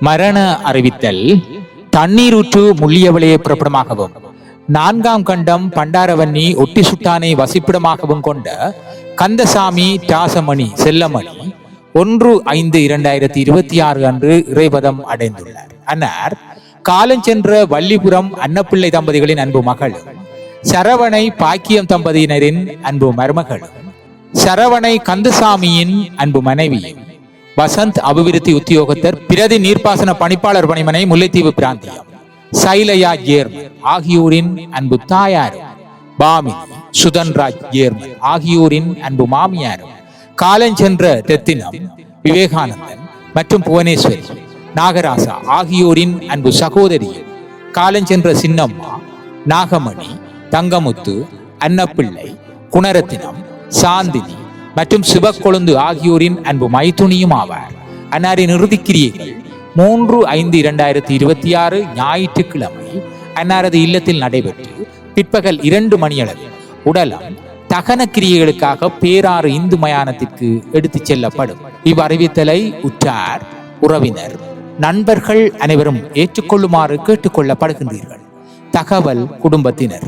மரண அறிவித்தல். தண்ணீரூற்று முள்ளியவளே புறப்படமாகவும் 4ஆம் கண்டம் பண்டாரவன்னி ஒட்டி சுட்டானை வசிப்பிடமாகவும் கொண்ட கந்தசாமி தாசமணி செல்லமணி 1/5/2026 அன்று இறைவதம் அடைந்துள்ளார். அன்னார் காலஞ்சென்ற வள்ளிபுரம் அன்னப்பிள்ளை தம்பதிகளின் அன்பு மகளும், சரவணை பாக்கியம் தம்பதியினரின் அன்பு மருமகளும், சரவணை கந்தசாமியின் அன்பு மனைவியும், வசந்த் அபிவிருத்தி உத்தியோகத்தர் பிரதி நீர்ப்பாசன பணிப்பாளர் பணிமனை முல்லைத்தீவு பிராந்தியம் சைலயா ஜேர்மன் ஆகியோரின் அன்பு தாயாரும், பாமினி சுதன்ராஜ் ஜேர்மன் ஆகியோரின் அன்பு மாமியாரும், காலஞ்சென்ற தெத்தினம் விவேகானந்தன் மற்றும் புவனேஸ்வரி நாகராசா ஆகியோரின் அன்பு சகோதரியும், காலஞ்சென்ற சின்னம்மா, நாகமணி, தங்கமுத்து, அன்னப்பிள்ளை, குணரத்தினம், சாந்தினி மற்றும் சிவக்கொழுந்து ஆகியோரின் அன்பு மைத்துணியும் ஆவார். அன்னாரின் இறுதிக்கிரியைகள் 3/5/2026 ஞாயிற்றுக்கிழமை அன்னாரது இல்லத்தில் நடைபெற்று பிற்பகல் 2 மணியளவில் உடலம் தகன கிரியைகளுக்காக பேராறு இந்து மயானத்திற்கு எடுத்துச் செல்லப்படும். இவ்வறிவித்தலை உற்றார், உறவினர், நண்பர்கள் அனைவரும் ஏற்றுக்கொள்ளுமாறு கேட்டுக்கொள்ளப்படுகின்றீர்கள். தகவல் குடும்பத்தினர்.